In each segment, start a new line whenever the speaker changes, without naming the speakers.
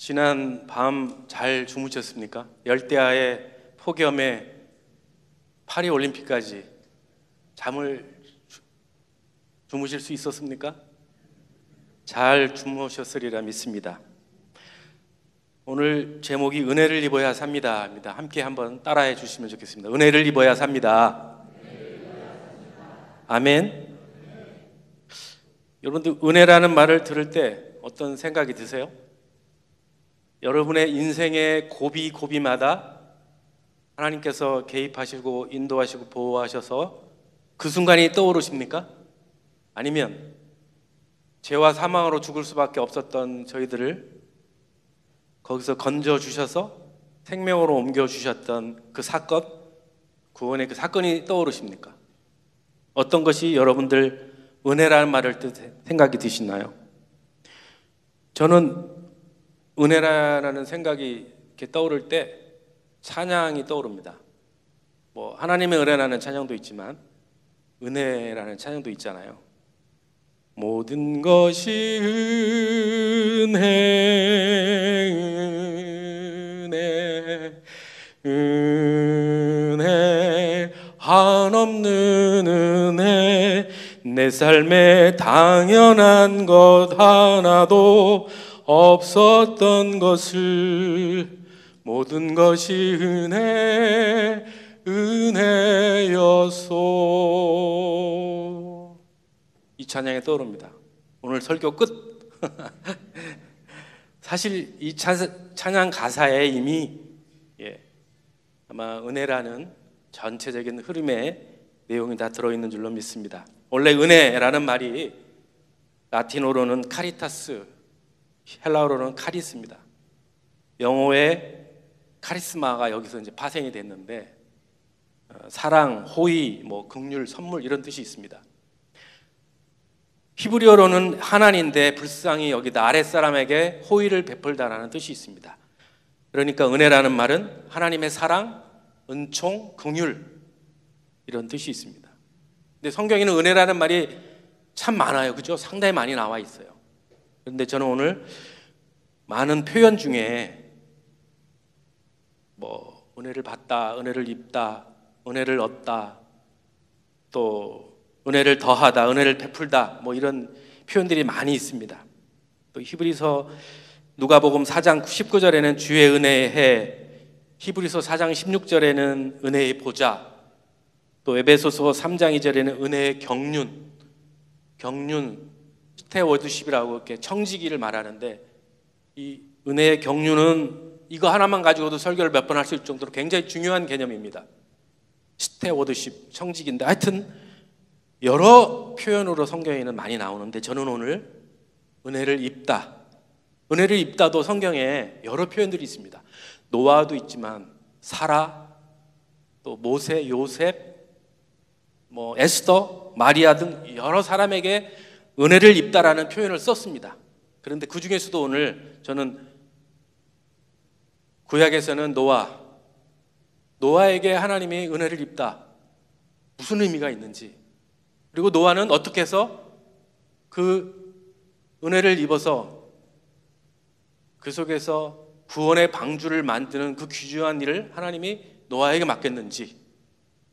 지난 밤 잘 주무셨습니까? 열대야의 폭염에 파리올림픽까지 잠을 주무실 수 있었습니까? 잘 주무셨으리라 믿습니다. 오늘 제목이 은혜를 입어야 삽니다. 함께 한번 따라해 주시면 좋겠습니다. 은혜를 입어야 삽니다. 아멘. 여러분들 은혜라는 말을 들을 때 어떤 생각이 드세요? 여러분의 인생의 고비마다 하나님께서 개입하시고 인도하시고 보호하셔서 그 순간이 떠오르십니까? 아니면 죄와 사망으로 죽을 수밖에 없었던 저희들을 거기서 건져주셔서 생명으로 옮겨주셨던 그 사건, 구원의 그 사건이 떠오르십니까? 어떤 것이 여러분들 은혜라는 말을 생각이 드시나요? 저는 은혜라는 생각이 이렇게 떠오를 때 찬양이 떠오릅니다. 뭐 하나님의 은혜라는 찬양도 있지만 은혜라는 찬양도 있잖아요. 모든 것이 은혜 한없는 은혜 내 삶에 당연한 것 하나도 없었던 것을 모든 것이 은혜였소. 이 찬양이 떠오릅니다. 오늘 설교 끝. 사실 이 찬양 가사에 이미 아마 은혜라는 전체적인 흐름의 내용이 다 들어있는 줄로 믿습니다. 원래 은혜라는 말이 라틴어로는 카리타스, 헬라어로는 카리스입니다. 영어의 카리스마가 여기서 이제 파생이 됐는데 사랑, 호의, 뭐 긍휼, 선물 이런 뜻이 있습니다. 히브리어로는 하나님인데 불쌍히 여기다 아랫사람에게 호의를 베풀다라는 뜻이 있습니다. 그러니까 은혜라는 말은 하나님의 사랑, 은총, 긍휼 이런 뜻이 있습니다. 근데 성경에는 은혜라는 말이 참 많아요. 그죠? 상당히 많이 나와 있어요. 그런데 저는 오늘 많은 표현 중에 뭐 은혜를 받다, 은혜를 입다, 은혜를 얻다, 또 은혜를 더하다, 은혜를 베풀다 뭐 이런 표현들이 많이 있습니다. 또 히브리서 누가복음 4장 19절에는 주의 은혜의 해, 히브리서 4장 16절에는 은혜의 보좌, 또 에베소서 3장 2절에는 은혜의 경륜 스테워드십이라고 이렇게 청지기를 말하는데 이 은혜의 경륜은 이거 하나만 가지고도 설교를 몇 번 할 수 있을 정도로 굉장히 중요한 개념입니다. 스테워드십, 청지기인데 하여튼 여러 표현으로 성경에는 많이 나오는데 저는 오늘 은혜를 입다도 성경에 여러 표현들이 있습니다. 노아도 있지만 사라, 또 모세, 요셉, 뭐 에스더, 마리아 등 여러 사람에게 은혜를 입다라는 표현을 썼습니다. 그런데 그 중에서도 오늘 저는 구약에서는 노아에게 하나님이 은혜를 입다 무슨 의미가 있는지, 그리고 노아는 어떻게 해서 그 은혜를 입어서 그 속에서 구원의 방주를 만드는 그 귀중한 일을 하나님이 노아에게 맡겼는지,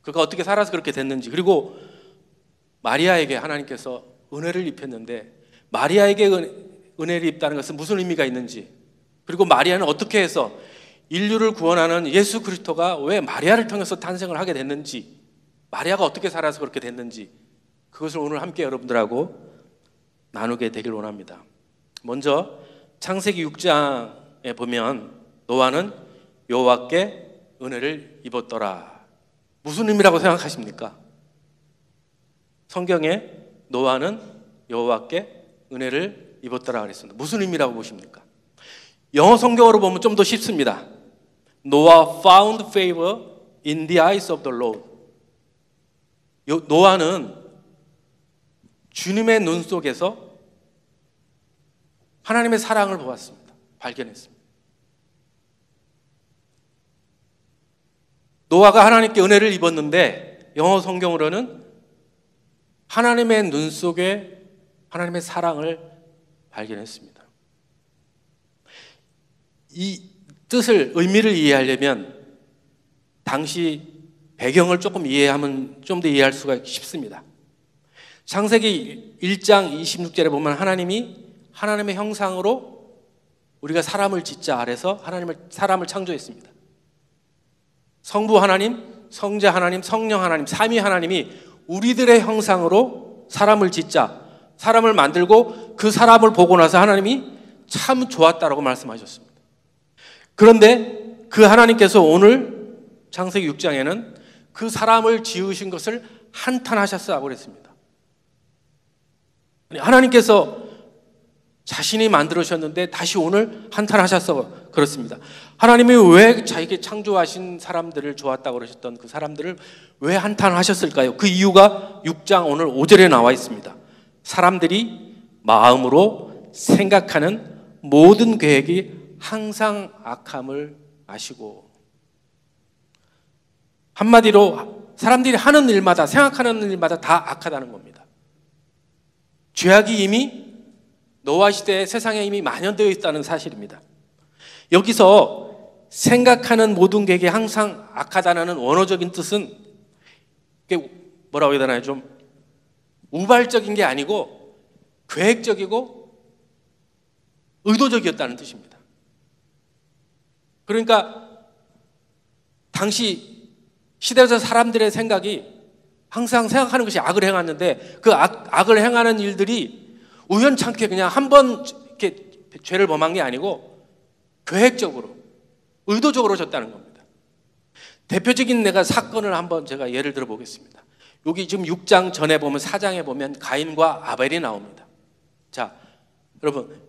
그가 어떻게 살아서 그렇게 됐는지, 그리고 마리아에게 하나님께서 은혜를 입혔는데 마리아에게 은혜를 입다는 것은 무슨 의미가 있는지, 그리고 마리아는 어떻게 해서 인류를 구원하는 예수 그리스도가 왜 마리아를 통해서 탄생을 하게 됐는지, 마리아가 어떻게 살아서 그렇게 됐는지, 그것을 오늘 함께 여러분들하고 나누게 되길 원합니다. 먼저 창세기 6장에 보면 노아는 여호와께 은혜를 입었더라. 무슨 의미라고 생각하십니까? 성경에 노아는 여호와께 은혜를 입었더라 그랬습니다. 무슨 의미라고 보십니까? 영어 성경으로 보면 좀 더 쉽습니다. Noah found favor in the eyes of the Lord. 노아는 주님의 눈 속에서 하나님의 사랑을 보았습니다. 발견했습니다. 노아가 하나님께 은혜를 입었는데 영어 성경으로는 하나님의 눈 속에 하나님의 사랑을 발견했습니다. 이 뜻을, 의미를 이해하려면 당시 배경을 조금 이해하면 좀 더 이해할 수가 쉽습니다. 창세기 1장 26절에 보면 하나님의 형상으로 우리가 사람을 짓자 아래서 사람을 창조했습니다. 성부 하나님, 성자 하나님, 성령 하나님, 삼위 하나님이 우리들의 형상으로 사람을 짓자, 사람을 만들고 그 사람을 보고 나서 하나님이 참 좋았다라고 말씀하셨습니다. 그런데 그 하나님께서 오늘 창세기 6장에는 그 사람을 지으신 것을 한탄하셨다고 그랬습니다. 하나님께서 자신이 만들으셨는데 다시 오늘 한탄하셔서 그렇습니다. 하나님이 왜 자기에게 창조하신 사람들을 좋았다고 그러셨던 그 사람들을 왜 한탄하셨을까요? 그 이유가 6장 오늘 5절에 나와 있습니다. 사람들이 마음으로 생각하는 모든 계획이 항상 악함을 아시고, 한마디로 사람들이 하는 일마다, 생각하는 일마다 다 악하다는 겁니다. 죄악이 이미 노아 시대의 세상에 이미 만연되어 있다는 사실입니다. 여기서 생각하는 모든 계획이 항상 악하다는 원어적인 뜻은 뭐라고 해야 되나요? 좀 우발적인 게 아니고 계획적이고 의도적이었다는 뜻입니다. 그러니까 당시 시대에서 사람들의 생각이 항상 생각하는 것이 악을 행하는데 그 악을 행하는 일들이 우연찮게 그냥 한 번 이렇게 죄를 범한 게 아니고 계획적으로, 의도적으로 졌다는 겁니다. 대표적인 사건을 한번 제가 예를 들어 보겠습니다. 여기 지금 6장 전에 보면 4장에 보면 가인과 아벨이 나옵니다. 자, 여러분,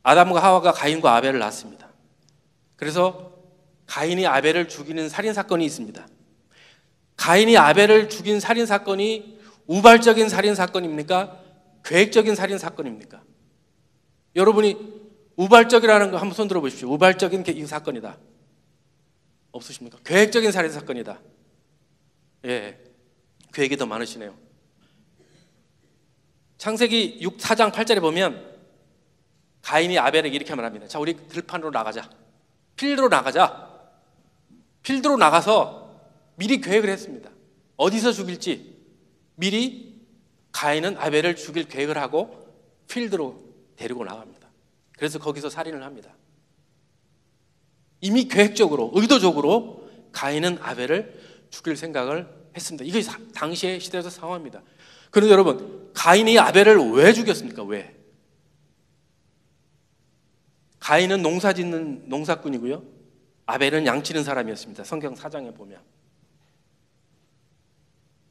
아담과 하와가 가인과 아벨을 낳았습니다. 그래서 가인이 아벨을 죽이는 살인사건이 있습니다. 가인이 아벨을 죽인 살인사건이 우발적인 살인사건입니까? 계획적인 살인사건입니까? 여러분이 우발적이라는 거 한번 손 들어보십시오. 우발적인 이 사건이다. 없으십니까? 계획적인 살인사건이다. 예, 계획이 더 많으시네요. 창세기 4장 8절에 보면 가인이 아벨에게 이렇게 말합니다. 자, 우리 들판으로 나가자. 필드로 나가자. 필드로 나가서 미리 계획을 했습니다. 어디서 죽일지 미리 가인은 아벨을 죽일 계획을 하고 필드로 데리고 나갑니다. 그래서 거기서 살인을 합니다. 이미 계획적으로, 의도적으로 가인은 아벨을 죽일 생각을 했습니다. 이게 당시의 시대에서 상황입니다. 그런데 여러분, 가인이 아벨을 왜 죽였습니까? 왜? 가인은 농사 짓는 농사꾼이고요, 아벨은 양치는 사람이었습니다. 성경 4장에 보면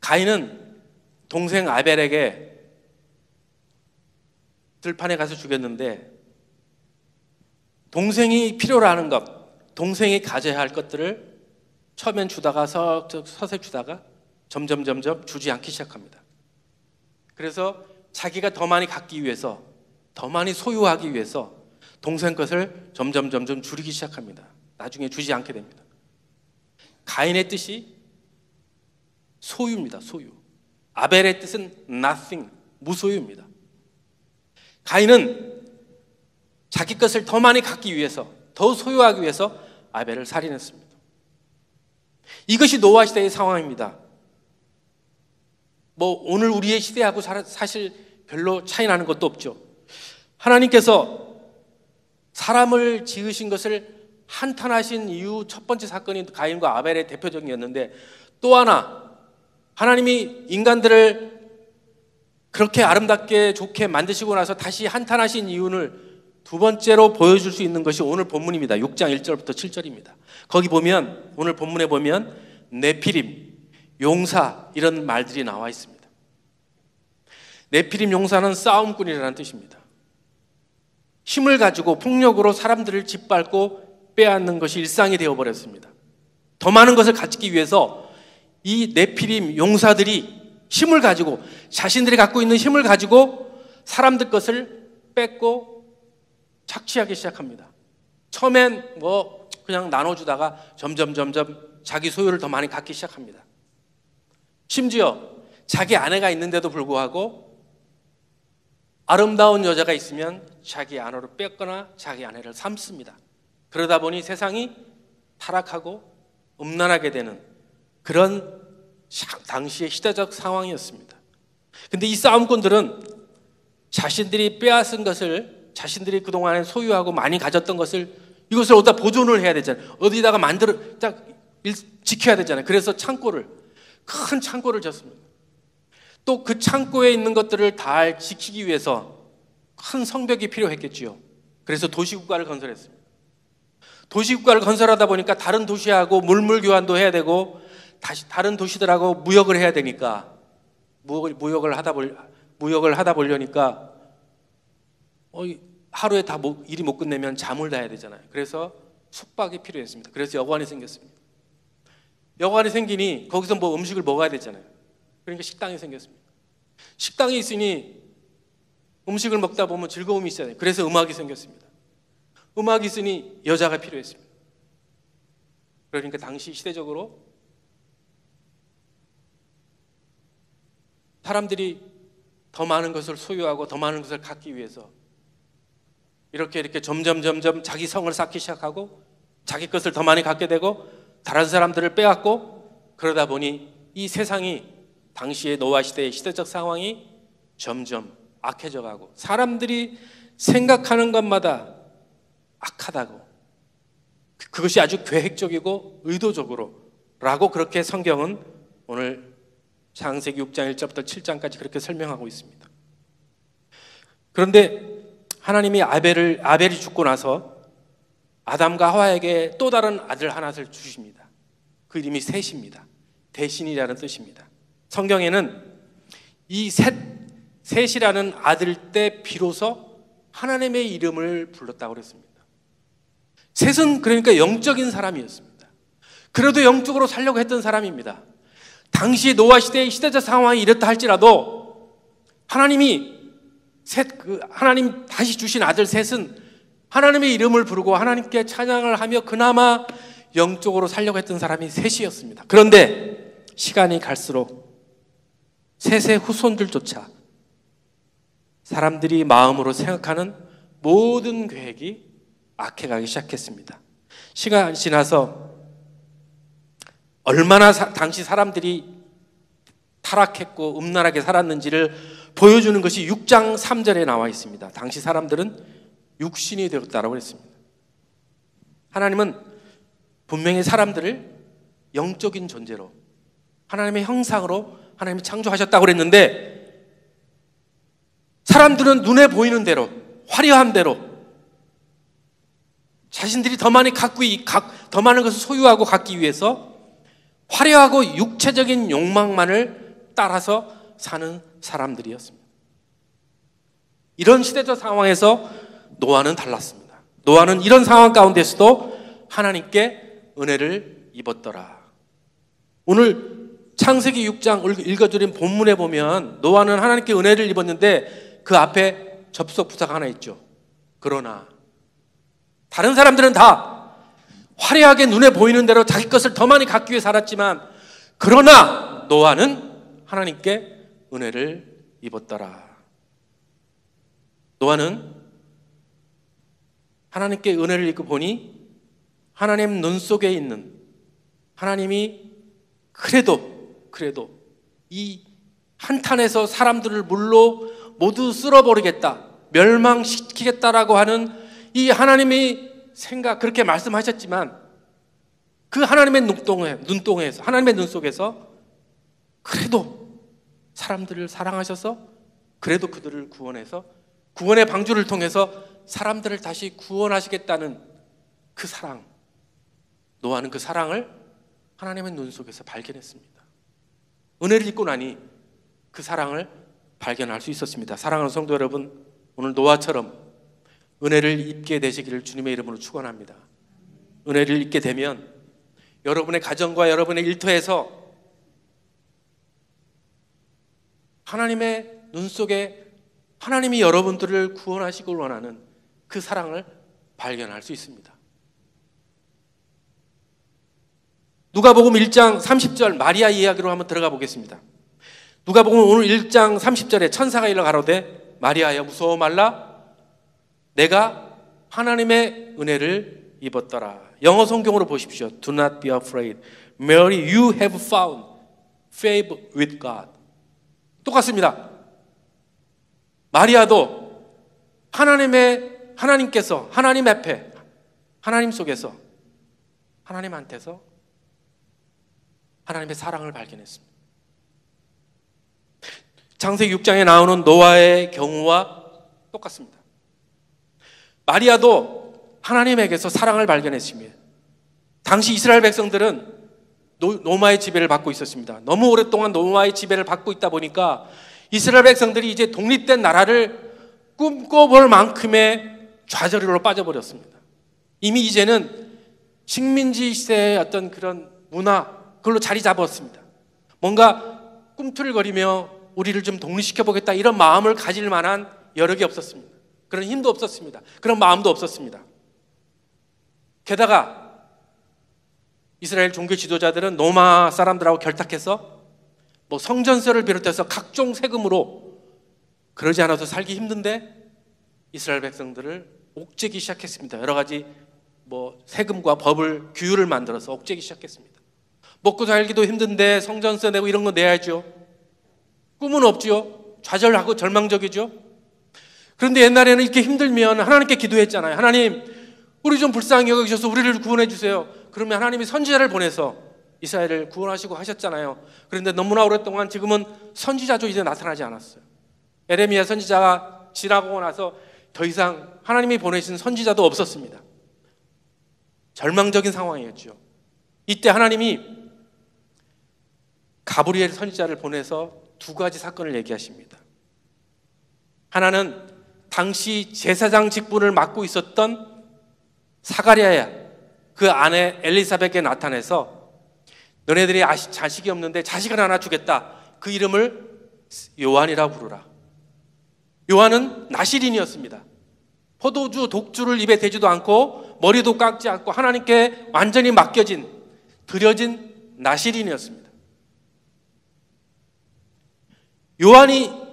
가인은 동생 아벨에게 들판에 가서 죽였는데 동생이 필요로 하는 것, 동생이 가져야 할 것들을 처음엔 주다가 서서히 주다가 점점 주지 않기 시작합니다. 그래서 자기가 더 많이 갖기 위해서, 더 많이 소유하기 위해서 동생 것을 점점 줄이기 시작합니다. 나중에 주지 않게 됩니다. 가인의 뜻이 소유입니다. 소유. 아벨의 뜻은 nothing, 무소유입니다. 가인은 자기 것을 더 많이 갖기 위해서, 더 소유하기 위해서 아벨을 살인했습니다. 이것이 노아 시대의 상황입니다. 오늘 우리의 시대하고 사실 별로 차이 나는 것도 없죠. 하나님께서 사람을 지으신 것을 한탄하신 이유 첫 번째 사건이 가인과 아벨의 대표적이었는데, 또 하나 하나님이 인간들을 그렇게 아름답게 좋게 만드시고 나서 다시 한탄하신 이유를 두 번째로 보여줄 수 있는 것이 오늘 본문입니다. 6장 1절부터 7절입니다. 거기 보면, 오늘 본문에 보면 네피림, 용사, 이런 말들이 나와 있습니다. 네피림 용사는 싸움꾼이라는 뜻입니다. 힘을 가지고 폭력으로 사람들을 짓밟고 빼앗는 것이 일상이 되어버렸습니다. 더 많은 것을 갖기 위해서 이 네피림 용사들이 힘을 가지고, 자신들이 갖고 있는 힘을 가지고 사람들 것을 뺏고 착취하기 시작합니다. 처음엔 그냥 나눠주다가 점점 자기 소유를 더 많이 갖기 시작합니다. 심지어 자기 아내가 있는데도 불구하고 아름다운 여자가 있으면 자기 아내로 뺏거나 자기 아내를 삼습니다. 그러다 보니 세상이 타락하고 음란하게 되는 그런 당시의 시대적 상황이었습니다. 근데 이 싸움꾼들은 자신들이 빼앗은 것을, 자신들이 그동안에 소유하고 많이 가졌던 것을, 이것을 어디다 보존을 해야 되잖아요. 어디다가 지켜야 되잖아요. 그래서 큰 창고를 졌습니다. 또 그 창고에 있는 것들을 다 지키기 위해서 큰 성벽이 필요했겠지요. 그래서 도시국가를 건설했습니다. 도시국가를 건설하다 보니까 다른 도시하고 물물 교환도 해야 되고 다시 다른 도시들하고 무역을 해야 되니까 무역을 하다 보려니까 하루에 다 일이 못 끝내면 잠을 자야 되잖아요. 그래서 숙박이 필요했습니다. 그래서 여관이 생겼습니다. 여관이 생기니 거기서 음식을 먹어야 되잖아요. 그러니까 식당이 생겼습니다. 식당이 있으니 음식을 먹다 보면 즐거움이 있어야 돼요. 그래서 음악이 생겼습니다. 음악이 있으니 여자가 필요했습니다. 그러니까 당시 시대적으로 사람들이 더 많은 것을 소유하고 더 많은 것을 갖기 위해서 이렇게 점점 자기 성을 쌓기 시작하고 자기 것을 더 많이 갖게 되고 다른 사람들을 빼앗고, 그러다 보니 이 세상이 당시의 노아 시대의 시대적 상황이 점점 악해져 가고 사람들이 생각하는 것마다 악하다고, 그것이 아주 계획적이고 의도적으로 라고 그렇게 성경은 오늘 창세기 6장 1절부터 7장까지 그렇게 설명하고 있습니다. 그런데 하나님이 아벨이 죽고 나서 아담과 하와에게 또 다른 아들 하나를 주십니다. 그 이름이 셋입니다. 대신이라는 뜻입니다. 성경에는 이 셋이라는 아들 때 비로소 하나님의 이름을 불렀다고 그랬습니다. 셋은 그러니까 영적인 사람이었습니다. 그래도 영적으로 살려고 했던 사람입니다. 당시 노아 시대의 시대적 상황이 이렇다 할지라도 하나님 다시 주신 아들 셋은 하나님의 이름을 부르고 하나님께 찬양을 하며 그나마 영적으로 살려고 했던 사람이 셋이었습니다. 그런데 시간이 갈수록 셋의 후손들조차 사람들이 마음으로 생각하는 모든 계획이 악해가기 시작했습니다. 시간이 지나서 얼마나 당시 사람들이 타락했고 음란하게 살았는지를 보여주는 것이 6장 3절에 나와 있습니다. 당시 사람들은 육신이 되었다라고 했습니다. 하나님은 분명히 사람들을 영적인 존재로 하나님의 형상으로 하나님이 창조하셨다고 그랬는데 사람들은 눈에 보이는 대로, 화려한 대로 자신들이 더 많이 더 많은 것을 소유하고 갖기 위해서 화려하고 육체적인 욕망만을 따라서 사는 사람들이었습니다. 이런 시대적 상황에서 노아는 달랐습니다. 노아는 이런 상황 가운데서도 하나님께 은혜를 입었더라. 오늘 창세기 6장 읽어드린 본문에 보면 노아는 하나님께 은혜를 입었는데 그 앞에 접속 부사가 하나 있죠. 그러나 다른 사람들은 다 화려하게 눈에 보이는 대로 자기 것을 더 많이 갖기 위해 살았지만 그러나 노아는 하나님께 은혜를 입었더라. 노아는 하나님께 은혜를 입고 보니 하나님 눈 속에 있는 하나님이 그래도 이 한탄에서 사람들을 물로 모두 쓸어버리겠다, 멸망시키겠다라고 하는 이 하나님의 생각, 그렇게 말씀하셨지만 그 하나님의 눈동에서 하나님의 눈 속에서 그래도 사람들을 사랑하셔서 그래도 그들을 구원해서 구원의 방주를 통해서 사람들을 다시 구원하시겠다는 그 사랑, 노아는 그 사랑을 하나님의 눈 속에서 발견했습니다. 은혜를 입고 나니 그 사랑을 발견할 수 있었습니다. 사랑하는 성도 여러분, 오늘 노아처럼 은혜를 입게 되시기를 주님의 이름으로 축원합니다. 은혜를 입게 되면 여러분의 가정과 여러분의 일터에서 하나님의 눈 속에 하나님이 여러분들을 구원하시길 원하는 그 사랑을 발견할 수 있습니다. 누가복음 1장 30절 마리아 이야기로 한번 들어가 보겠습니다. 누가복음 오늘 1장 30절에 천사가 일러 가로되 마리아야 무서워 말라, 내가 하나님의 은혜를 입었더라. 영어 성경으로 보십시오. Do not be afraid. Mary, you have found favor with God. 똑같습니다. 마리아도 하나님께서 하나님 앞에, 하나님 속에서, 하나님한테서 하나님의 사랑을 발견했습니다. 창세기 6장에 나오는 노아의 경우와 똑같습니다. 마리아도 하나님에게서 사랑을 발견했습니다. 당시 이스라엘 백성들은 노마의 지배를 받고 있었습니다. 너무 오랫동안 노마의 지배를 받고 있다 보니까 이스라엘 백성들이 이제 독립된 나라를 꿈꿔볼 만큼의 좌절로 빠져버렸습니다. 이미 이제는 식민지 시대의 어떤 그런 문화, 그걸로 자리 잡았습니다. 뭔가 꿈틀거리며 우리를 좀 독립시켜보겠다 이런 마음을 가질 만한 여력이 없었습니다. 그런 힘도 없었습니다. 그런 마음도 없었습니다. 게다가 이스라엘 종교 지도자들은 노마 사람들하고 결탁해서 성전세를 비롯해서 각종 세금으로 그러지 않아도 살기 힘든데 이스라엘 백성들을 옥죄기 시작했습니다. 여러 가지 세금과 법을, 규율을 만들어서 옥죄기 시작했습니다. 먹고 살기도 힘든데 성전세 내고 이런 거 내야죠. 꿈은 없지요. 좌절하고 절망적이죠. 그런데 옛날에는 이렇게 힘들면 하나님께 기도했잖아요. 하나님, 우리 좀 불쌍히 여기셔서 우리를 구원해 주세요. 그러면 하나님이 선지자를 보내서 이스라엘을 구원하시고 하셨잖아요. 그런데 너무나 오랫동안 지금은 선지자도 이제 나타나지 않았어요. 에레미야 선지자가 지나고 나서 더 이상 하나님이 보내신 선지자도 없었습니다. 절망적인 상황이었죠. 이때 하나님이 가브리엘 선지자를 보내서 두 가지 사건을 얘기하십니다. 하나는 당시 제사장 직분을 맡고 있었던 사가랴야, 그 아내 엘리사벳에게 나타내서 너네들이 자식이 없는데 자식을 하나 주겠다. 그 이름을 요한이라고 부르라. 요한은 나시린이었습니다. 포도주, 독주를 입에 대지도 않고 머리도 깎지 않고 하나님께 완전히 맡겨진, 드려진 나시린이었습니다. 요한이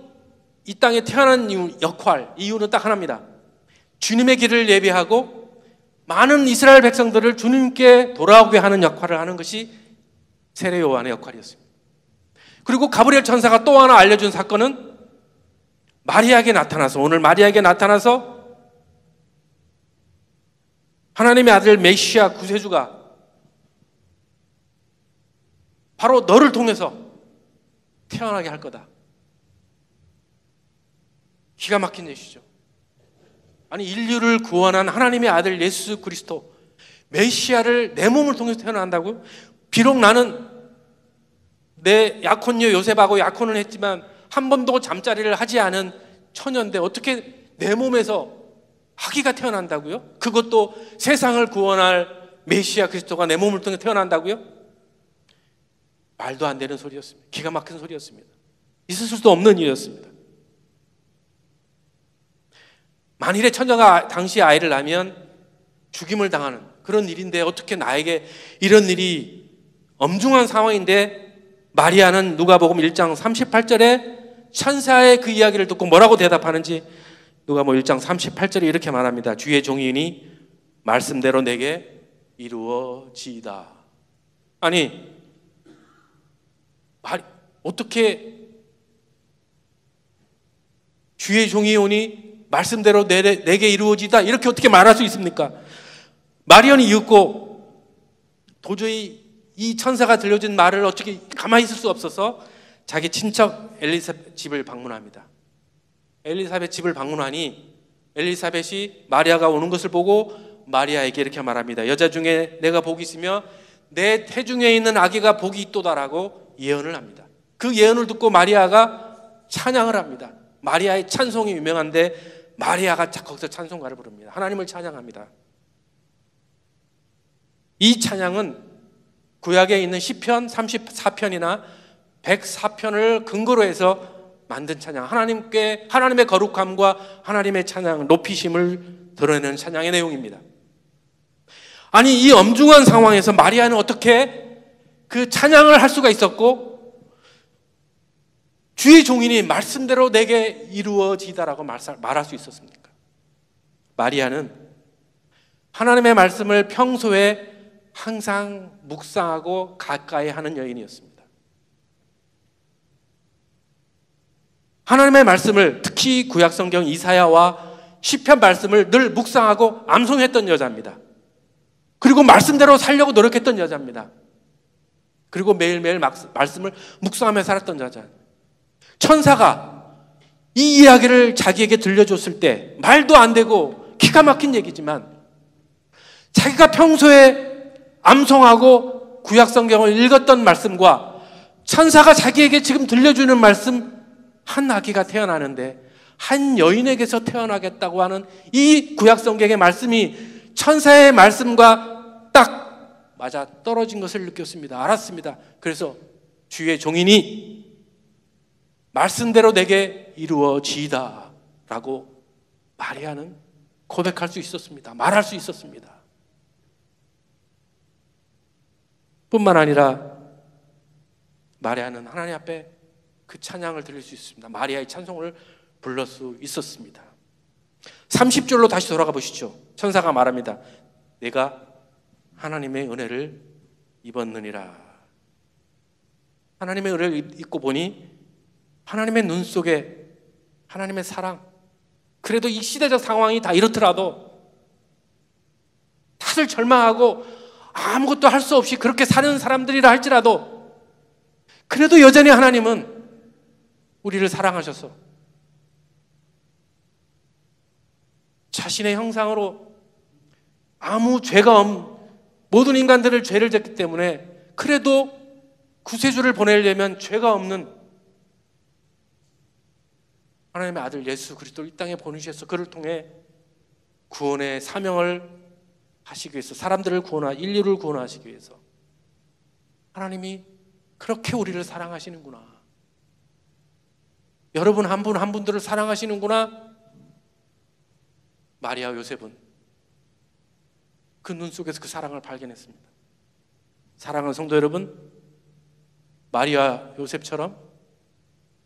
이 땅에 태어난 이유는 딱 하나입니다. 주님의 길을 예비하고 많은 이스라엘 백성들을 주님께 돌아오게 하는 역할을 하는 것이 세례 요한의 역할이었습니다. 그리고 가브리엘 천사가 또 하나 알려준 사건은 오늘 마리아에게 나타나서 하나님의 아들 메시아 구세주가 바로 너를 통해서 태어나게 할 거다. 기가 막힌 예시죠. 아니, 인류를 구원한 하나님의 아들 예수 그리스도 메시아를 내 몸을 통해서 태어난다고요? 비록 나는 내 약혼녀 요셉하고 약혼은 했지만 한 번도 잠자리를 하지 않은 처녀인데 어떻게 내 몸에서 아기가 태어난다고요? 그것도 세상을 구원할 메시아 그리스도가 내 몸을 통해 태어난다고요? 말도 안 되는 소리였습니다. 기가 막힌 소리였습니다. 있을 수도 없는 일이었습니다. 만일에 처녀가 당시 아이를 낳으면 죽임을 당하는 그런 일인데 어떻게 나에게 이런 일이 엄중한 상황인데 마리아는 누가복음 1장 38절에 천사의 그 이야기를 듣고 뭐라고 대답하는지 누가복음 1장 38절에 이렇게 말합니다. 주의 종이니 말씀대로 내게 이루어지이다. 아니, 어떻게 주의 종이 오니 말씀대로 내게 이루어지다 이렇게 어떻게 말할 수 있습니까? 마리아는 이윽고 도저히 이 천사가 들려준 말을 어떻게 가만히 있을 수 없어서 자기 친척 엘리사벳 집을 방문합니다. 엘리사벳 집을 방문하니 엘리사벳이 마리아가 오는 것을 보고 마리아에게 이렇게 말합니다. 여자 중에 내가 복이 있으며 내 태중에 있는 아기가 복이 있도다라고 예언을 합니다. 그 예언을 듣고 마리아가 찬양을 합니다. 마리아의 찬송이 유명한데 마리아가 거기서 찬송가를 부릅니다. 하나님을 찬양합니다. 이 찬양은 구약에 있는 시편 34편이나 104편을 근거로 해서 만든 찬양, 하나님의 거룩함과 하나님의 찬양, 높이심을 드러내는 찬양의 내용입니다. 아니, 이 엄중한 상황에서 마리아는 어떻게 그 찬양을 할 수가 있었고 주의 종이니 말씀대로 내게 이루어지다라고 말할 수 있었습니까? 마리아는 하나님의 말씀을 평소에 항상 묵상하고 가까이 하는 여인이었습니다. 하나님의 말씀을, 특히 구약성경 이사야와 시편 말씀을 늘 묵상하고 암송했던 여자입니다. 그리고 말씀대로 살려고 노력했던 여자입니다. 그리고 매일매일 말씀을 묵상하며 살았던 여자. 천사가 이 이야기를 자기에게 들려줬을 때 말도 안 되고 기가 막힌 얘기지만 자기가 평소에 암송하고 구약성경을 읽었던 말씀과 천사가 자기에게 지금 들려주는 말씀, 한 아기가 태어나는데 한 여인에게서 태어나겠다고 하는 이 구약성경의 말씀이 천사의 말씀과 딱 맞아 떨어진 것을 느꼈습니다. 알았습니다. 그래서 주의 종이니 말씀대로 내게 이루어지이다 라고 마리아는 고백할 수 있었습니다. 말할 수 있었습니다. 뿐만 아니라 마리아는 하나님 앞에 그 찬양을 드릴 수 있습니다. 마리아의 찬송을 불러 수 있었습니다. 30절로 다시 돌아가 보시죠. 천사가 말합니다. 내가 하나님의 은혜를 입었느니라. 하나님의 은혜를 입고 보니 하나님의 눈 속에 하나님의 사랑, 그래도 이 시대적 상황이 다 이렇더라도 다들 절망하고 아무것도 할 수 없이 그렇게 사는 사람들이라 할지라도 그래도 여전히 하나님은 우리를 사랑하셔서 자신의 형상으로 아무 죄가 없는 모든 인간들을 죄를 졌기 때문에 그래도 구세주를 보내려면 죄가 없는 하나님의 아들 예수 그리스도를 이 땅에 보내주셔서 그를 통해 구원의 사명을 하시기 위해서, 사람들을 인류를 구원하시기 위해서 하나님이 그렇게 우리를 사랑하시는구나, 여러분 한 분 한 분들을 사랑하시는구나. 마리아 요셉은 그 눈 속에서 그 사랑을 발견했습니다. 사랑하는 성도 여러분, 마리아 요셉처럼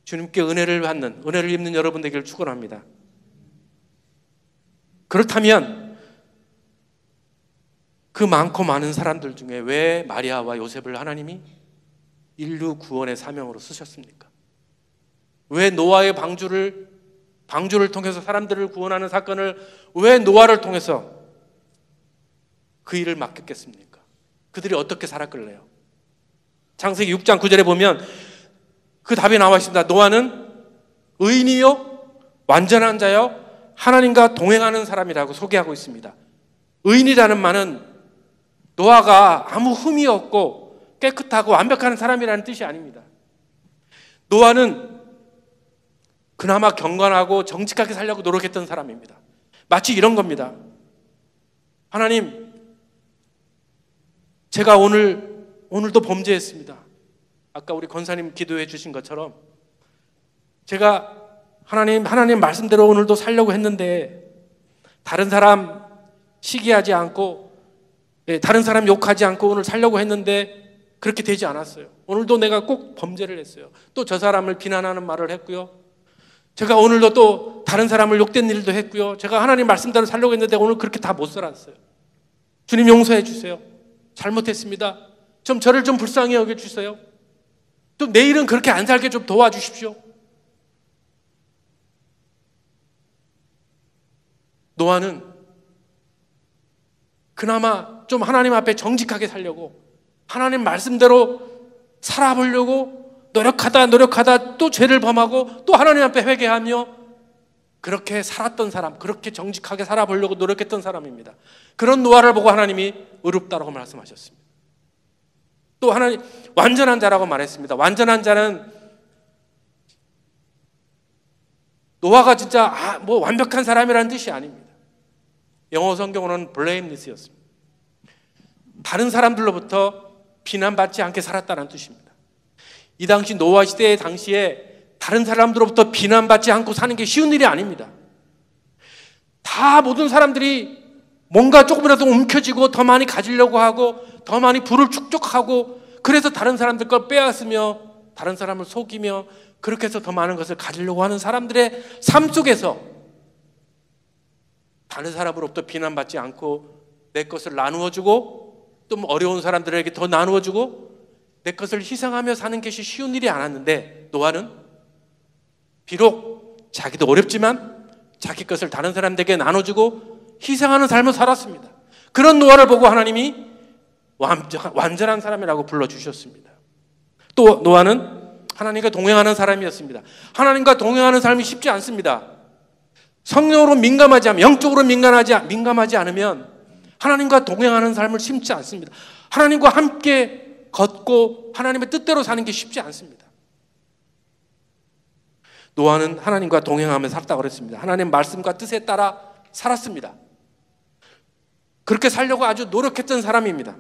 주님께 은혜를 받는, 은혜를 입는 여러분 되기를 축원합니다. 그렇다면 그 많고 많은 사람들 중에 왜 마리아와 요셉을 하나님이 인류 구원의 사명으로 쓰셨습니까? 왜 노아의 방주를 통해서 사람들을 구원하는 사건을 왜 노아를 통해서 그 일을 맡겼겠습니까? 그들이 어떻게 살았길래요? 창세기 6장 9절에 보면 그 답이 나와 있습니다. 노아는 의인이요 완전한 자요 하나님과 동행하는 사람이라고 소개하고 있습니다. 의인이라는 말은 노아가 아무 흠이 없고 깨끗하고 완벽한 사람이라는 뜻이 아닙니다. 노아는 그나마 경건하고 정직하게 살려고 노력했던 사람입니다. 마치 이런 겁니다. 하나님, 제가 오늘도 범죄했습니다. 아까 우리 권사님 기도해 주신 것처럼 제가 하나님 말씀대로 오늘도 살려고 했는데 다른 사람 시기하지 않고 다른 사람 욕하지 않고 오늘 살려고 했는데 그렇게 되지 않았어요. 오늘도 내가 꼭 범죄를 했어요. 또 저 사람을 비난하는 말을 했고요. 제가 오늘도 또 다른 사람을 욕된 일도 했고요. 제가 하나님 말씀대로 살려고 했는데 오늘 그렇게 다 못 살았어요. 주님 용서해 주세요. 잘못했습니다. 저를 좀 불쌍히 여겨주세요. 좀 내일은 그렇게 안 살게 좀 도와주십시오. 노아는 그나마 좀 하나님 앞에 정직하게 살려고 하나님 말씀대로 살아보려고 노력하다 또 죄를 범하고 또 하나님 앞에 회개하며 그렇게 살았던 사람, 그렇게 정직하게 살아보려고 노력했던 사람입니다. 그런 노아를 보고 하나님이 의롭다라고 말씀하셨습니다. 또 하나님 완전한 자라고 말했습니다. 완전한 자는 노아가 진짜 완벽한 사람이라는 뜻이 아닙니다. 영어 성경으로는 blameless였습니다. 다른 사람들로부터 비난받지 않게 살았다는 뜻입니다. 이 당시 노아 시대의 당시에 다른 사람들로부터 비난받지 않고 사는 게 쉬운 일이 아닙니다. 다 모든 사람들이 뭔가 조금이라도 움켜쥐고 더 많이 가지려고 하고 더 많이 부를 축적하고 그래서 다른 사람들 걸 빼앗으며 다른 사람을 속이며 그렇게 해서 더 많은 것을 가지려고 하는 사람들의 삶 속에서 다른 사람으로부터 비난받지 않고 내 것을 나누어주고 또 어려운 사람들에게 더 나누어주고 내 것을 희생하며 사는 것이 쉬운 일이 않았는데, 노아는 비록 자기도 어렵지만 자기 것을 다른 사람들에게 나눠주고 희생하는 삶을 살았습니다. 그런 노아를 보고 하나님이 완전한 사람이라고 불러주셨습니다. 또 노아는 하나님과 동행하는 사람이었습니다. 하나님과 동행하는 삶이 쉽지 않습니다. 성령으로 민감하지 않으면, 영적으로 민감하지 않으면 하나님과 동행하는 삶을 쉽지 않습니다. 하나님과 함께 걷고 하나님의 뜻대로 사는 게 쉽지 않습니다. 노아는 하나님과 동행하며 살았다고 그랬습니다. 하나님의 말씀과 뜻에 따라 살았습니다. 그렇게 살려고 아주 노력했던 사람입니다.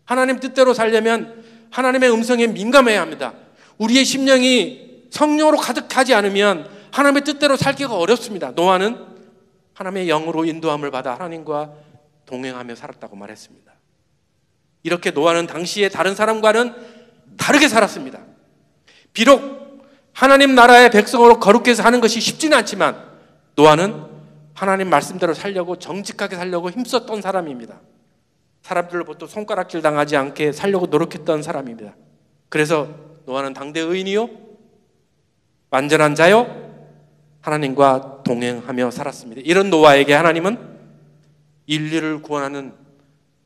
하나님 뜻대로 살려면 하나님의 음성에 민감해야 합니다. 우리의 심령이 성령으로 가득하지 않으면 하나님의 뜻대로 살기가 어렵습니다. 노아는 하나님의 영으로 인도함을 받아 하나님과 동행하며 살았다고 말했습니다. 이렇게 노아는 당시에 다른 사람과는 다르게 살았습니다. 비록 하나님 나라의 백성으로 거룩해서 하는 것이 쉽지는 않지만 노아는 하나님 말씀대로 살려고, 정직하게 살려고 힘썼던 사람입니다. 사람들로부터 손가락질 당하지 않게 살려고 노력했던 사람입니다. 그래서 노아는 당대 의인이요 완전한 자요 하나님과 동행하며 살았습니다. 이런 노아에게 하나님은 인류를 구원하는,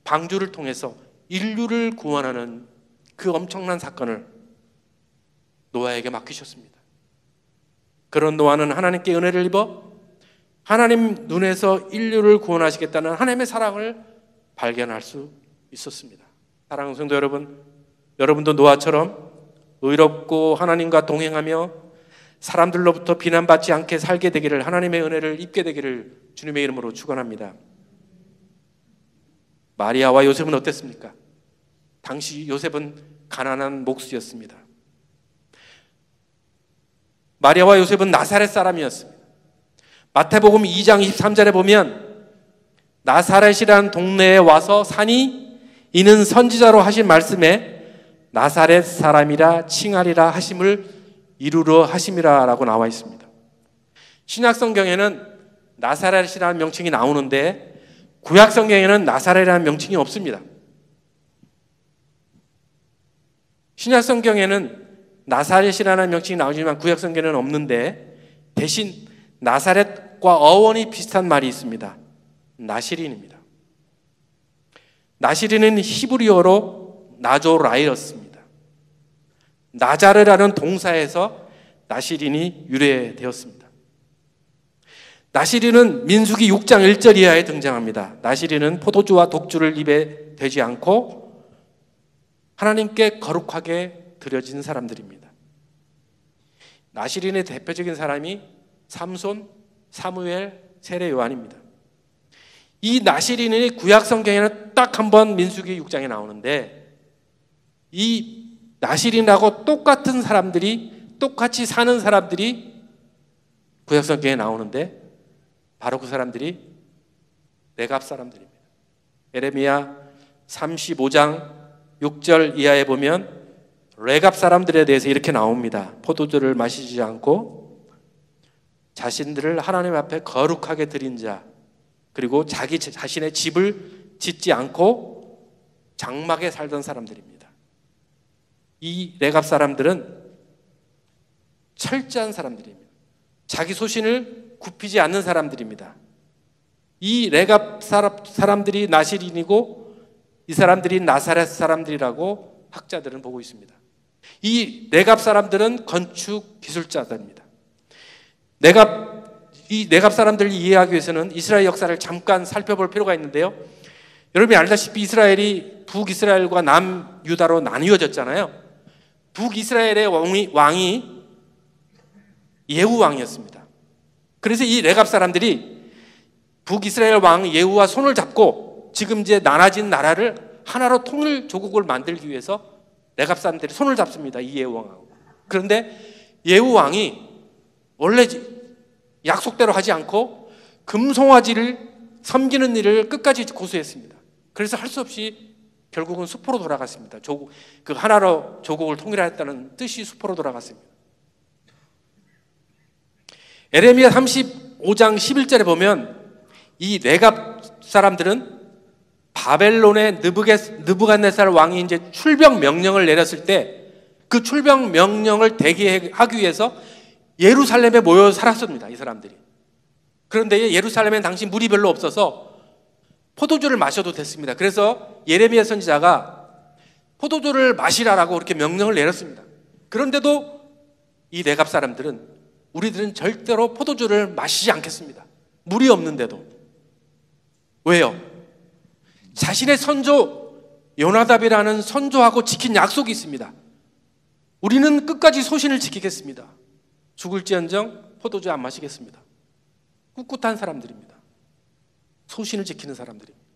방주를 통해서 인류를 구원하는 그 엄청난 사건을 노아에게 맡기셨습니다. 그런 노아는 하나님께 은혜를 입어 하나님 눈에서 인류를 구원하시겠다는 하나님의 사랑을 발견할 수 있었습니다. 사랑하는 성도 여러분, 여러분도 노아처럼 의롭고 하나님과 동행하며 사람들로부터 비난받지 않게 살게 되기를, 하나님의 은혜를 입게 되기를 주님의 이름으로 축원합니다. 마리아와 요셉은 어땠습니까? 당시 요셉은 가난한 목수였습니다. 마리아와 요셉은 나사렛 사람이었습니다. 마태복음 2장 23절에 보면 나사렛이라는 동네에 와서 사니 이는 선지자로 하신 말씀에 나사렛 사람이라 칭하리라 하심을 이루러 하심이라 라고 나와 있습니다. 신약성경에는 나사렛이라는 명칭이 나오는데 구약성경에는 나사렛이라는 명칭이 없습니다. 신약성경에는 나사렛이라는 명칭이 나오지만 구약성경에는 없는데 대신 나사렛과 어원이 비슷한 말이 있습니다. 나시린입니다. 나시린은 히브리어로 나조라이였습니다. 나자르라는 동사에서 나시린이 유래되었습니다. 나시린은 민수기 6장 1절 이하에 등장합니다. 나시린은 포도주와 독주를 입에 대지 않고 하나님께 거룩하게 드려진 사람들입니다. 나시린의 대표적인 사람이 삼손, 사무엘, 세례 요한입니다. 이 나시린이 구약 성경에는 딱 한 번 민수기 6장에 나오는데 이 나시린하고 똑같은 사람들이, 똑같이 사는 사람들이 구약 성경에 나오는데 바로 그 사람들이 레갑 사람들입니다. 예레미야 35장 6절 이하에 보면 레갑 사람들에 대해서 이렇게 나옵니다. 포도주를 마시지 않고 자신들을 하나님 앞에 거룩하게 드린 자, 그리고 자기 자신의 집을 짓지 않고 장막에 살던 사람들입니다. 이 레갑 사람들은 철저한 사람들입니다. 자기 소신을 굽히지 않는 사람들입니다. 이 레갑 사람들이 나시린이고 이 사람들이 나사렛 사람들이라고 학자들은 보고 있습니다. 이 레갑 사람들은 건축 기술자들입니다. 이 레갑 사람들을 이해하기 위해서는 이스라엘 역사를 잠깐 살펴볼 필요가 있는데요. 여러분이 알다시피 이스라엘이 북이스라엘과 남유다로 나뉘어졌잖아요. 북이스라엘의 왕이 예후 왕이었습니다. 그래서 이 레갑 사람들이 북이스라엘 왕 예후와 손을 잡고 지금 이제 나눠진 나라를 하나로 통일 조국을 만들기 위해서 레갑 사람들이 손을 잡습니다. 이 예후 왕하고. 그런데 예후 왕이 원래 약속대로 하지 않고 금송아지를 섬기는 일을 끝까지 고수했습니다. 그래서 할 수 없이 결국은 수포로 돌아갔습니다. 그 하나로 조국을 통일하겠다는 뜻이 수포로 돌아갔습니다. 에레미야 35장 11절에 보면 이 네갑 사람들은 바벨론의 느부갓네살 왕이 이제 출병 명령을 내렸을 때 그 출병 명령을 대기하기 위해서 예루살렘에 모여 살았습니다. 이 사람들이. 그런데 예루살렘엔 당시 물이 별로 없어서 포도주를 마셔도 됐습니다. 그래서 예레미야 선지자가 포도주를 마시라라고 그렇게 명령을 내렸습니다. 그런데도 이 네갑 사람들은 우리들은 절대로 포도주를 마시지 않겠습니다. 물이 없는데도. 왜요? 자신의 선조 요나답이라는 선조하고 지킨 약속이 있습니다. 우리는 끝까지 소신을 지키겠습니다. 죽을지언정 포도주 안 마시겠습니다. 꿋꿋한 사람들입니다. 소신을 지키는 사람들입니다.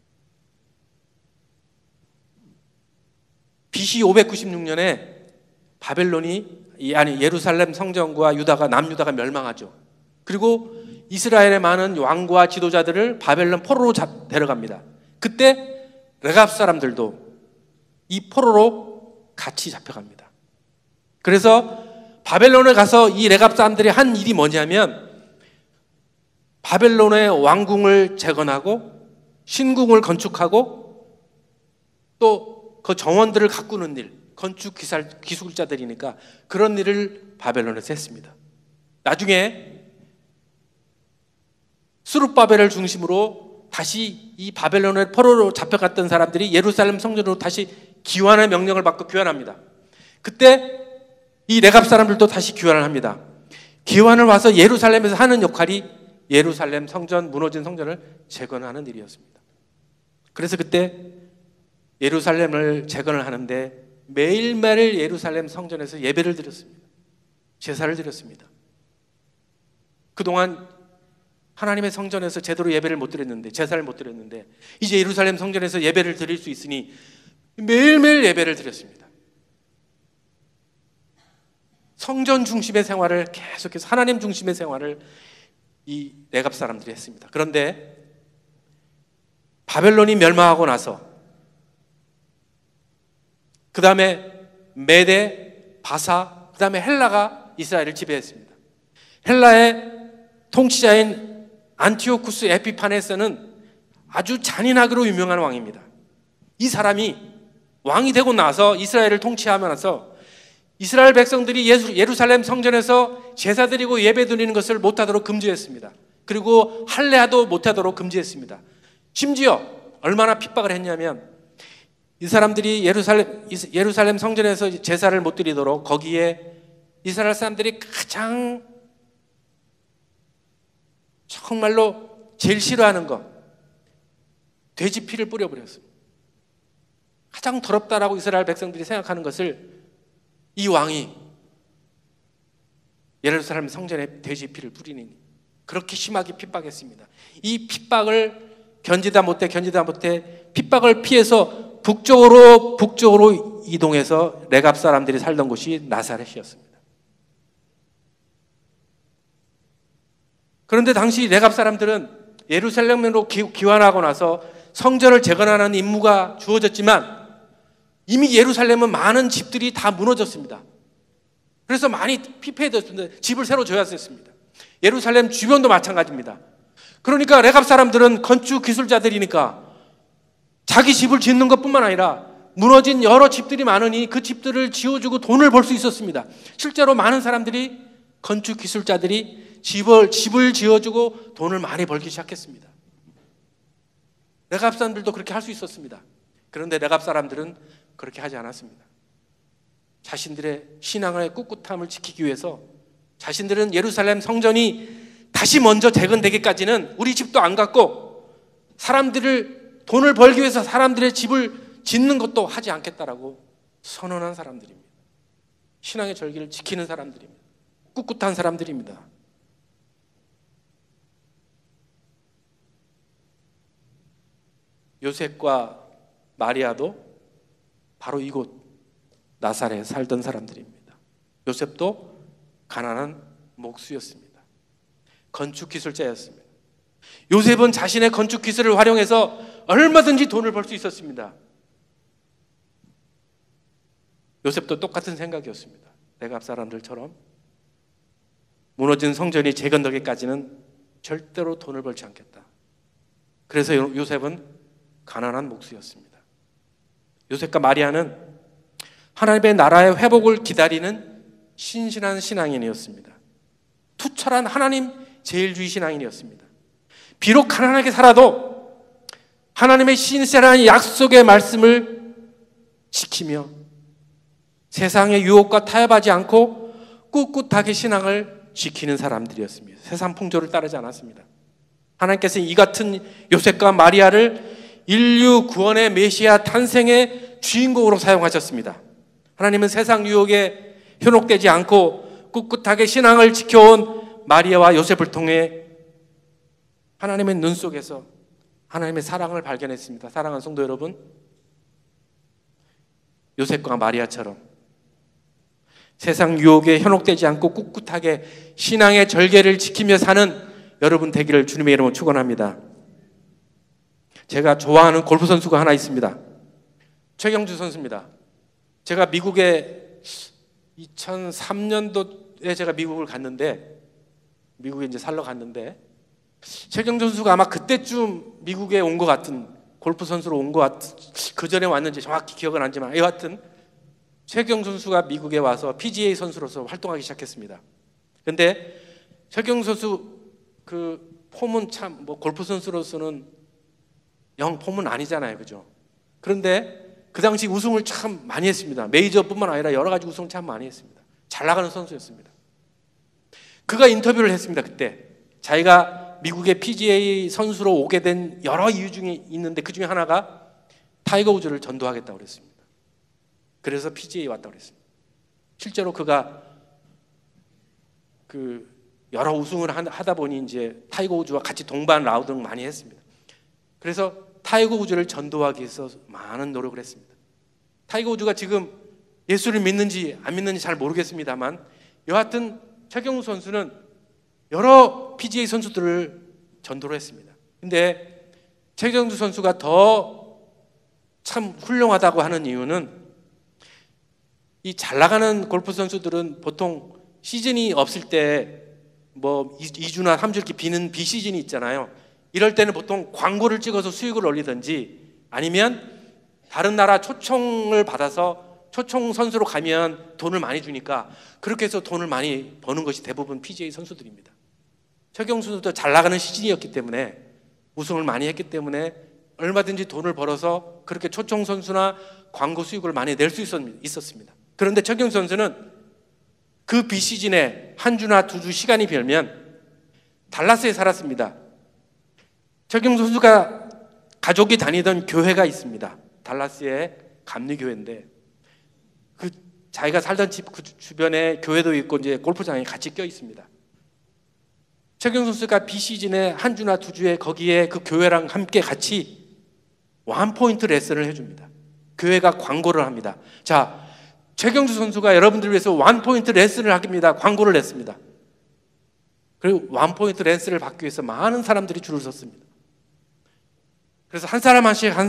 BC 596년에 바벨론이 예루살렘 성전과 남유다가 멸망하죠. 그리고 이스라엘의 많은 왕과 지도자들을 바벨론 포로로 데려갑니다. 그때 레갑 사람들도 이 포로로 같이 잡혀갑니다. 그래서 바벨론에 가서 이 레갑 사람들이 한 일이 뭐냐면 바벨론의 왕궁을 재건하고 신궁을 건축하고 또 그 정원들을 가꾸는 일, 건축 기술자들이니까 그런 일을 바벨론에서 했습니다. 나중에 스룹바벨을 중심으로 다시 이 바벨론의 포로로 잡혀갔던 사람들이 예루살렘 성전으로 다시 귀환의 명령을 받고 귀환합니다. 그때 이 레갑 사람들도 다시 귀환을 합니다. 귀환을 와서 예루살렘에서 하는 역할이 예루살렘 성전, 무너진 성전을 재건하는 일이었습니다. 그래서 그때 예루살렘을 재건을 하는데 매일매일 예루살렘 성전에서 예배를 드렸습니다. 제사를 드렸습니다. 그동안 하나님의 성전에서 제대로 예배를 못 드렸는데, 제사를 못 드렸는데 이제 예루살렘 성전에서 예배를 드릴 수 있으니 매일매일 예배를 드렸습니다. 성전 중심의 생활을 계속해서 하나님 중심의 생활을 이 네갑 사람들이 했습니다. 그런데 바벨론이 멸망하고 나서 그 다음에 메데, 바사, 그 다음에 헬라가 이스라엘을 지배했습니다. 헬라의 통치자인 안티오쿠스 에피파네스는 아주 잔인하기로 유명한 왕입니다. 이 사람이 왕이 되고 나서 이스라엘을 통치하면서 이스라엘 백성들이 예루살렘 성전에서 제사 드리고 예배 드리는 것을 못하도록 금지했습니다. 그리고 할례도 못하도록 금지했습니다. 심지어 얼마나 핍박을 했냐면 이 사람들이 예루살렘 성전에서 제사를 못 드리도록 거기에 이스라엘 사람들이 가장 정말로 제일 싫어하는 것, 돼지 피를 뿌려버렸습니다. 가장 더럽다라고 이스라엘 백성들이 생각하는 것을 이 왕이 예루살렘 성전에 돼지 피를 뿌리니 그렇게 심하게 핍박했습니다. 이 핍박을 견디다 못해 핍박을 피해서 북쪽으로 이동해서 레갑 사람들이 살던 곳이 나사렛이었습니다. 그런데 당시 레갑 사람들은 예루살렘으로 귀환하고 나서 성전을 재건하는 임무가 주어졌지만 이미 예루살렘은 많은 집들이 다 무너졌습니다. 그래서 많이 피폐해졌습니다. 집을 새로 줘야 했습니다. 예루살렘 주변도 마찬가지입니다. 그러니까 레갑 사람들은 건축 기술자들이니까 자기 집을 짓는 것뿐만 아니라 무너진 여러 집들이 많으니 그 집들을 지어주고 돈을 벌 수 있었습니다. 실제로 많은 사람들이 건축 기술자들이 집을 지어주고 돈을 많이 벌기 시작했습니다. 레갑 사람들도 그렇게 할 수 있었습니다. 그런데 레갑 사람들은 그렇게 하지 않았습니다. 자신들의 신앙의 꿋꿋함을 지키기 위해서 자신들은 예루살렘 성전이 다시 먼저 재건되기까지는 우리 집도 안 갖고 돈을 벌기 위해서 사람들의 집을 짓는 것도 하지 않겠다라고 선언한 사람들입니다. 신앙의 절기를 지키는 사람들입니다. 꿋꿋한 사람들입니다. 요셉과 마리아도 바로 이곳 나사렛에 살던 사람들입니다. 요셉도 가난한 목수였습니다. 건축 기술자였습니다. 요셉은 자신의 건축 기술을 활용해서 얼마든지 돈을 벌 수 있었습니다. 요셉도 똑같은 생각이었습니다. 레갑 사람들처럼 무너진 성전이 재건되기까지는 절대로 돈을 벌지 않겠다. 그래서 요셉은 가난한 목수였습니다. 요셉과 마리아는 하나님의 나라의 회복을 기다리는 신실한 신앙인이었습니다. 투철한 하나님 제일주의 신앙인이었습니다. 비록 가난하게 살아도 하나님의 신실한 약속의 말씀을 지키며 세상의 유혹과 타협하지 않고 꿋꿋하게 신앙을 지키는 사람들이었습니다. 세상 풍조를 따르지 않았습니다. 하나님께서 이 같은 요셉과 마리아를 인류 구원의 메시아 탄생의 주인공으로 사용하셨습니다. 하나님은 세상 유혹에 현혹되지 않고 꿋꿋하게 신앙을 지켜온 마리아와 요셉을 통해 하나님의 눈 속에서 하나님의 사랑을 발견했습니다. 사랑하는 성도 여러분, 요셉과 마리아처럼 세상 유혹에 현혹되지 않고 꿋꿋하게 신앙의 절개를 지키며 사는 여러분 되기를 주님의 이름으로 축원합니다. 제가 좋아하는 골프 선수가 하나 있습니다. 최경주 선수입니다. 제가 미국에 2003년도에 제가 미국을 갔는데, 미국에 이제 살러 갔는데, 최경주 선수가 아마 그때쯤 미국에 온 것 같은, 골프 선수로 온 것 같은, 그 전에 왔는지 정확히 기억은 안 나지만 여하튼 최경주 선수가 미국에 와서 PGA 선수로서 활동하기 시작했습니다. 근데 최경주 선수 그 폼은 참 뭐 골프 선수로서는 영 폼은 아니잖아요, 그죠? 그런데 그 당시 우승을 참 많이 했습니다. 메이저뿐만 아니라 여러 가지 우승을 참 많이 했습니다. 잘 나가는 선수였습니다. 그가 인터뷰를 했습니다. 그때 자기가 미국의 PGA 선수로 오게 된 여러 이유 중에 있는데 그 중에 하나가 타이거 우즈를 전도하겠다고 그랬습니다. 그래서 PGA에 왔다고 그랬습니다. 실제로 그가 그 여러 우승을 하다 보니 이제 타이거 우즈와 같이 동반 라우딩을 많이 했습니다. 그래서 타이거 우즈를 전도하기 위해서 많은 노력을 했습니다. 타이거 우즈가 지금 예수를 믿는지 안 믿는지 잘 모르겠습니다만 여하튼 최경수 선수는 여러 PGA 선수들을 전도를 했습니다. 근데 최경수 선수가 더 참 훌륭하다고 하는 이유는 이 잘 나가는 골프 선수들은 보통 시즌이 없을 때 뭐 2주나 3주 이렇게 비는 비시즌이 있잖아요. 이럴 때는 보통 광고를 찍어서 수익을 올리든지 아니면 다른 나라 초청을 받아서 초청 선수로 가면 돈을 많이 주니까 그렇게 해서 돈을 많이 버는 것이 대부분 PGA 선수들입니다. 최경수 선수도 잘 나가는 시즌이었기 때문에 우승을 많이 했기 때문에 얼마든지 돈을 벌어서 그렇게 초청 선수나 광고 수익을 많이 낼 수 있었습니다. 그런데 최경수 선수는 그 비시즌에 한 주나 두 주 시간이 비면 달라스에 살았습니다. 최경수 선수가 가족이 다니던 교회가 있습니다. 달라스의 감리교회인데 그 자기가 살던 집 그 주변에 교회도 있고 이제 골프장이 같이 껴 있습니다. 최경수 선수가 비시즌에 한 주나 두 주에 거기에 그 교회랑 함께 같이 원포인트 레슨을 해줍니다. 교회가 광고를 합니다. 자, 최경수 선수가 여러분들을 위해서 원포인트 레슨을 합니다. 광고를 냈습니다. 그리고 원포인트 레슨을 받기 위해서 많은 사람들이 줄을 섰습니다. 그래서 한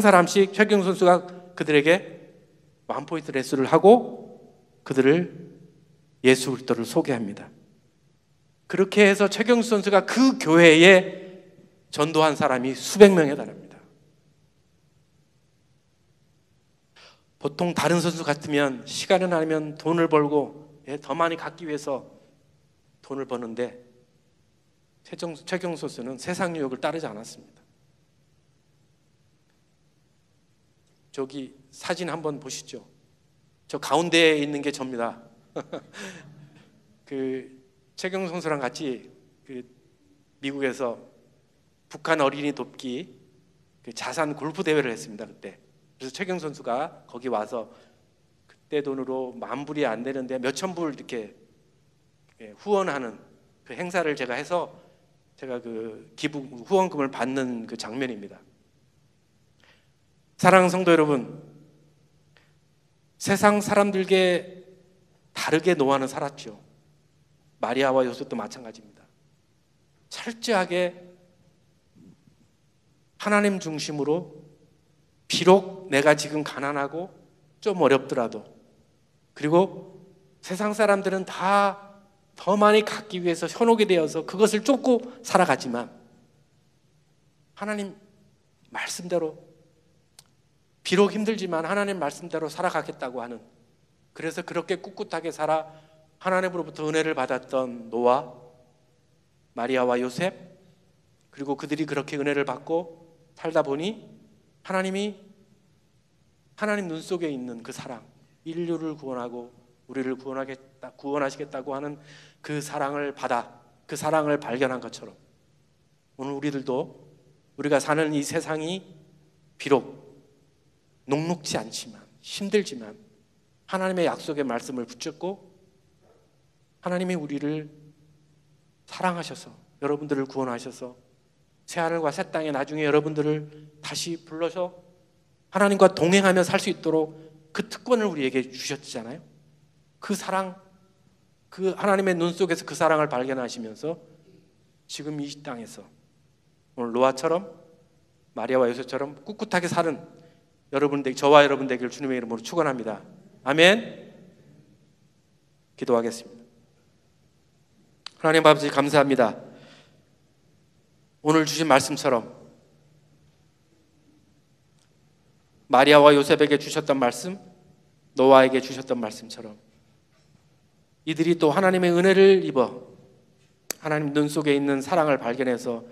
사람씩 최경수 선수가 그들에게 원포인트 레슨을 하고 그들을 예수 그리스도를 소개합니다. 그렇게 해서 최경수 선수가 그 교회에 전도한 사람이 수백 명에 달합니다. 보통 다른 선수 같으면 시간은 아니면 돈을 벌고 더 많이 갖기 위해서 돈을 버는데 최경수 선수는 세상 유혹을 따르지 않았습니다. 저기 사진 한번 보시죠. 저 가운데에 있는 게 접니다. 그 최경수 선수랑 같이 그 미국에서 북한 어린이 돕기 그 자산 골프 대회를 했습니다. 그때. 그래서 최경수 선수가 거기 와서 그때 돈으로 10,000불이 안 되는데 몇천 불 이렇게 후원하는 그 행사를 제가 해서 제가 그 기부 후원금을 받는 그 장면입니다. 사랑하는 성도 여러분, 세상 사람들께 다르게 노아는 살았죠. 마리아와 요셉도 마찬가지입니다. 철저하게 하나님 중심으로 비록 내가 지금 가난하고 좀 어렵더라도 그리고 세상 사람들은 다 더 많이 갖기 위해서 현혹이 되어서 그것을 쫓고 살아가지만 하나님 말씀대로, 비록 힘들지만 하나님 말씀대로 살아가겠다고 하는, 그래서 그렇게 꿋꿋하게 살아 하나님으로부터 은혜를 받았던 노아, 마리아와 요셉, 그리고 그들이 그렇게 은혜를 받고 살다 보니 하나님이 하나님 눈 속에 있는 그 사랑, 인류를 구원하고 우리를 구원하시겠다고 하는 그 사랑을 받아, 그 사랑을 발견한 것처럼 오늘 우리들도 우리가 사는 이 세상이 비록 녹록지 않지만, 힘들지만 하나님의 약속의 말씀을 붙잡고 하나님이 우리를 사랑하셔서 여러분들을 구원하셔서 새하늘과 새 땅에 나중에 여러분들을 다시 불러서 하나님과 동행하며 살 수 있도록 그 특권을 우리에게 주셨잖아요. 그 사랑, 그 하나님의 눈 속에서 그 사랑을 발견하시면서 지금 이 땅에서 오늘 노아처럼 마리아와 요셉처럼 꿋꿋하게 사는 여러분들, 저와 여러분 되기를 주님의 이름으로 축원합니다. 아멘. 기도하겠습니다. 하나님 아버지 감사합니다. 오늘 주신 말씀처럼 마리아와 요셉에게 주셨던 말씀, 노아에게 주셨던 말씀처럼 이들이 또 하나님의 은혜를 입어 하나님 눈 속에 있는 사랑을 발견해서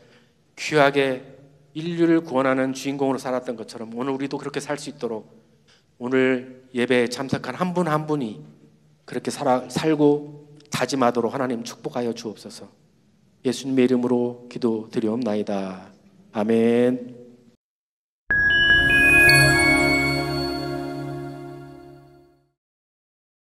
귀하게 인류를 구원하는 주인공으로 살았던 것처럼 오늘 우리도 그렇게 살 수 있도록 오늘 예배에 참석한 한 분 한 분이 그렇게 살고 다짐하도록 하나님 축복하여 주옵소서. 예수님의 이름으로 기도드리옵나이다. 아멘.